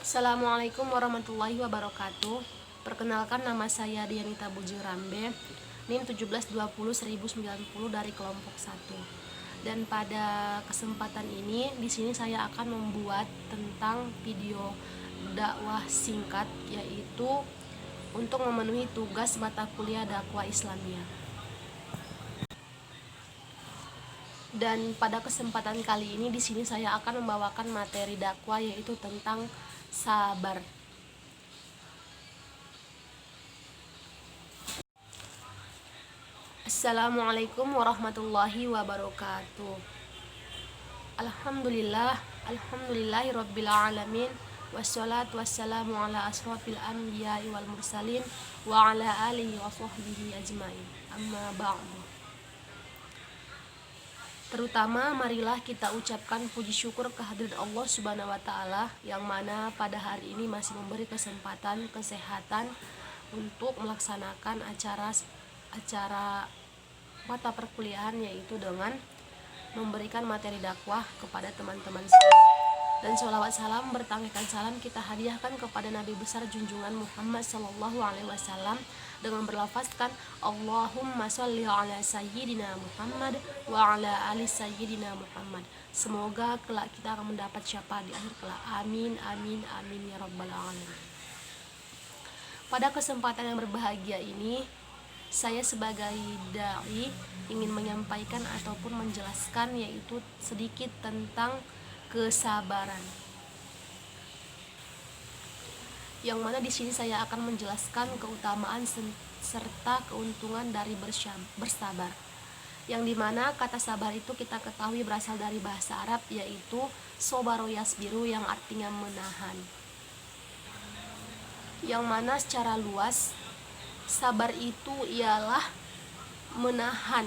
Assalamualaikum warahmatullahi wabarakatuh. Perkenalkan, nama saya Dianita Bujirambe, NIM 17201090 dari kelompok 1. Dan pada kesempatan ini di sini saya akan membuat tentang video dakwah singkat, yaitu untuk memenuhi tugas mata kuliah dakwah Islamiyah. Dan pada kesempatan kali ini di sini saya akan membawakan materi dakwah, yaitu tentang sabar. Assalamualaikum warahmatullahi wabarakatuh. Alhamdulillahirabbil alamin, wassalatu wassalamu ala asrofil anbiya'i wal mursalin wa ala alihi wa sahbihi ajmain. Amma ba'du. Terutama marilah kita ucapkan puji syukur kehadirat Allah Subhanahu wa taala, yang mana pada hari ini masih memberi kesempatan kesehatan untuk melaksanakan acara mata perkuliahan, yaitu dengan memberikan materi dakwah kepada teman-teman semua. Dan sholawat salam bertangkikan salam kita hadiahkan kepada Nabi besar junjungan Muhammad Sallallahu Alaihi Wasallam dengan berlafazkan Allahumma sholli ala sayyidina Muhammad wa ala ali sayyidina Muhammad. Semoga kelak kita akan mendapat syafaat di akhir kelak. Amin amin amin ya rabbal alamin. Pada kesempatan yang berbahagia ini, saya sebagai dai ingin menyampaikan ataupun menjelaskan, yaitu sedikit tentang kesabaran. Yang mana di sini saya akan menjelaskan keutamaan serta keuntungan dari bersabar. Yang dimana kata sabar itu kita ketahui berasal dari bahasa Arab, yaitu sobaro yasbiru, yang artinya menahan. Yang mana secara luas sabar itu ialah menahan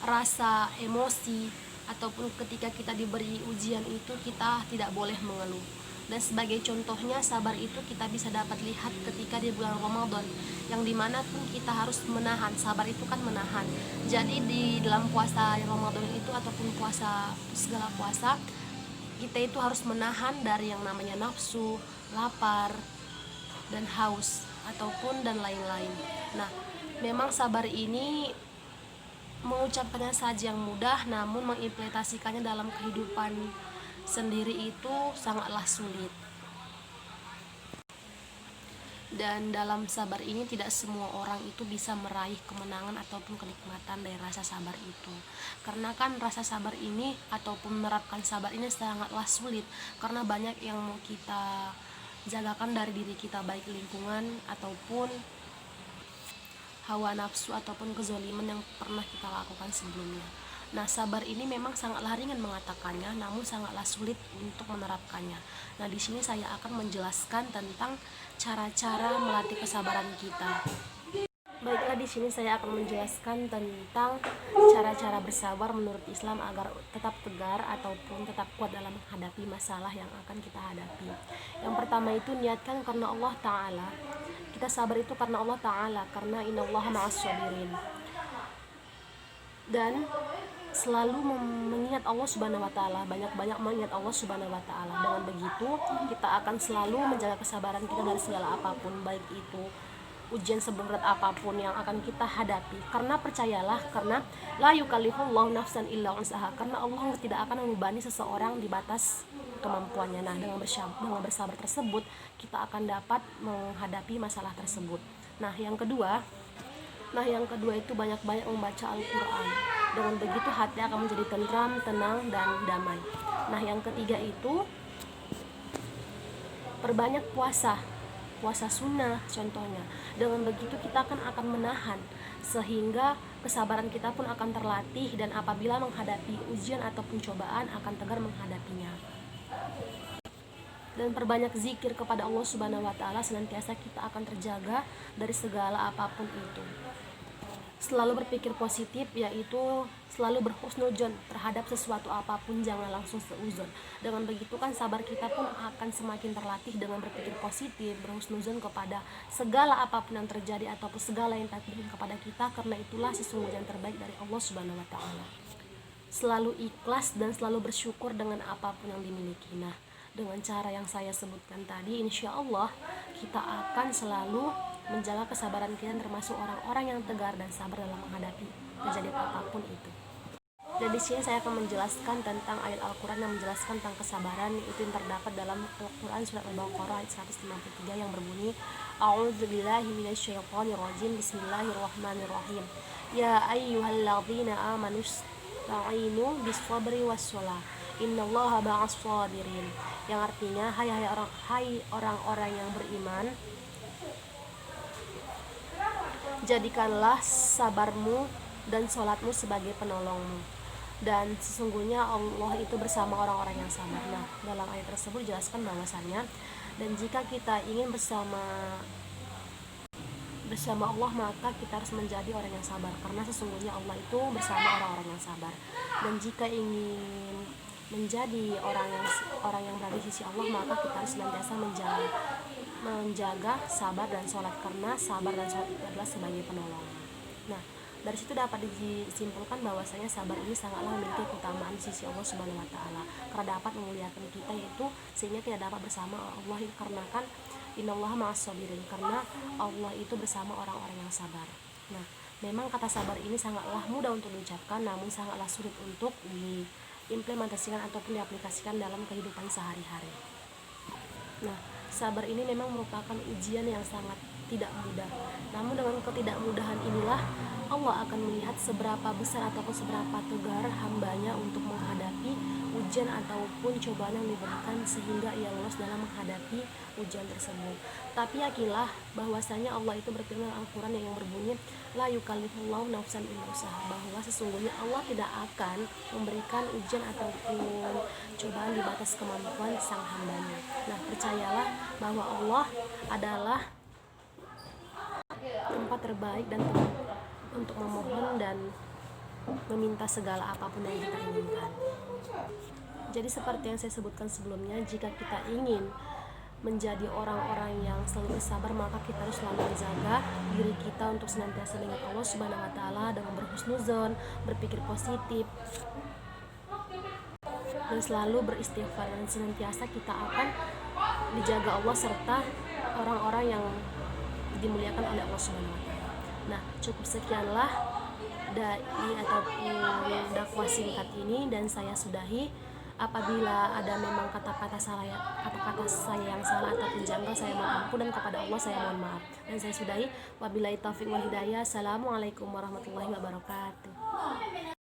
rasa emosi, ataupun ketika kita diberi ujian itu kita tidak boleh mengeluh. Dan sebagai contohnya, sabar itu kita bisa dapat lihat ketika di bulan Ramadan, yang dimana pun kita harus menahan. Sabar itu kan menahan. Jadi di dalam puasa Ramadan itu, ataupun segala puasa, kita itu harus menahan dari yang namanya nafsu, lapar, dan haus, ataupun dan lain-lain. Nah, memang sabar ini mengucapkannya saja yang mudah, namun mengimplementasikannya dalam kehidupan sendiri itu sangatlah sulit. Dan dalam sabar ini tidak semua orang itu bisa meraih kemenangan ataupun kenikmatan dari rasa sabar itu. Karena kan rasa sabar ini ataupun menerapkan sabar ini sangatlah sulit, karena banyak yang mau kita jagakan dari diri kita, baik lingkungan ataupun hawa nafsu ataupun kezoliman yang pernah kita lakukan sebelumnya. Nah, sabar ini memang sangatlah ringan mengatakannya, namun sangatlah sulit untuk menerapkannya. Nah, di sini saya akan menjelaskan tentang cara-cara melatih kesabaran kita. Baiklah, di sini saya akan menjelaskan tentang cara-cara bersabar menurut Islam agar tetap tegar ataupun tetap kuat dalam menghadapi masalah yang akan kita hadapi. Yang pertama itu, niatkan karena Allah Ta'ala. Kita sabar itu karena Allah Ta'ala, karena innallaha ma'as-sabirin. Dan selalu mengingat Allah Subhanahu wa taala, banyak-banyak mengingat Allah Subhanahu wa taala. Dengan begitu, kita akan selalu menjaga kesabaran kita dari segala apapun, baik itu ujian seberat apapun yang akan kita hadapi. Karena percayalah, karena la yukallifullahu nafsan illa wus'aha, karena Allah tidak akan membebani seseorang di batas kemampuannya. Nah, dengan bersabar tersebut kita akan dapat menghadapi masalah tersebut. Nah, yang kedua itu banyak-banyak membaca Al-Qur'an. Dengan begitu hati akan menjadi tentram, tenang, dan damai. Nah, yang ketiga itu perbanyak puasa sunnah contohnya. Dengan begitu kita akan menahan, sehingga kesabaran kita pun akan terlatih, dan apabila menghadapi ujian ataupun cobaan akan tegar menghadapinya. Dan perbanyak zikir kepada Allah Subhanahu wa taala, senantiasa kita akan terjaga dari segala apapun itu. Selalu berpikir positif, yaitu selalu berhusnuzon terhadap sesuatu apapun, jangan langsung seuzon. Dengan begitu kan sabar kita pun akan semakin terlatih dengan berpikir positif, berhusnuzon kepada segala apapun yang terjadi ataupun segala yang terjadi kepada kita, karena itulah sesungguhnya yang terbaik dari Allah Subhanahu wa taala. Selalu ikhlas dan selalu bersyukur dengan apapun yang dimiliki. Nah, dengan cara yang saya sebutkan tadi, insya Allah kita akan selalu menjaga kesabaran kita, termasuk orang-orang yang tegar dan sabar dalam menghadapi kejadian apapun itu. Dan di sini saya akan menjelaskan tentang ayat Al-Quran yang menjelaskan tentang kesabaran, itu yang terdapat dalam Al-Quran surat Al-Baqarah ayat 153 yang berbunyi, A'udzubillahi minasyaitonirrajim, Bismillahirrahmanirrahim. Ya ayyuhalladzina amanu ista'inu bis-sabri was-shalah, innallaha ma'as sabirin. Yang artinya, hai orang-orang yang beriman, jadikanlah sabarmu dan sholatmu sebagai penolongmu, dan sesungguhnya Allah itu bersama orang-orang yang sabar. Nah, dalam ayat tersebut dijelaskan bahwasannya, dan jika kita ingin bersama Allah, maka kita harus menjadi orang yang sabar, karena sesungguhnya Allah itu bersama orang-orang yang sabar. Dan jika ingin menjadi orang yang berada di sisi Allah, maka kita harus senantiasa menjaga sabar dan sholat, karena sabar dan sholat itu adalah sebagai penolong. Nah, dari situ dapat disimpulkan bahwasanya sabar ini sangatlah memiliki keutamaan di sisi Allah Subhanahu wa taala, karena dapat memuliakan kita, yaitu sehingga tidak dapat bersama Allah, karena kan innallaha ma'as sabirin, karena Allah itu bersama orang-orang yang sabar. Nah, memang kata sabar ini sangatlah mudah untuk diucapkan, namun sangatlah sulit untuk diimplementasikan ataupun diaplikasikan dalam kehidupan sehari-hari. Nah, sabar ini memang merupakan ujian yang sangat tidak mudah. Namun dengan ketidakmudahan inilah Allah akan melihat seberapa besar ataupun seberapa tegar hambanya untuk menghadapi ujian ataupun cobaan yang diberikan, sehingga ia lolos dalam menghadapi ujian tersebut. Tapi yakinlah bahwasanya Allah itu berfirman dalam Al-Quran yang berbunyi, la yukallifullahu nafsan illa usaha, bahwa sesungguhnya Allah tidak akan memberikan ujian ataupun cobaan di batas kemampuan sang hambanya. Nah, percayalah bahwa Allah adalah tempat terbaik dan tempat untuk memohon dan meminta segala apapun yang kita inginkan. Jadi seperti yang saya sebutkan sebelumnya, jika kita ingin menjadi orang-orang yang selalu bersabar, maka kita harus selalu menjaga diri kita untuk senantiasa mengingat Allah Subhanahu wa taala dengan berhusnuzon, berpikir positif, dan selalu beristighfar, dan senantiasa kita akan dijaga Allah serta orang-orang yang dimuliakan oleh Allah Subhanahu wa taala. Nah, cukup sekianlah dai ataupun dakwah singkat ini, dan saya sudahi. Apabila ada memang kata-kata saya yang salah ataupun janggal, saya mohon ampun, dan kepada Allah saya mohon maaf. Dan saya sudahi. Wabillahi taufiq wal hidayah. Assalamualaikum warahmatullahi wabarakatuh.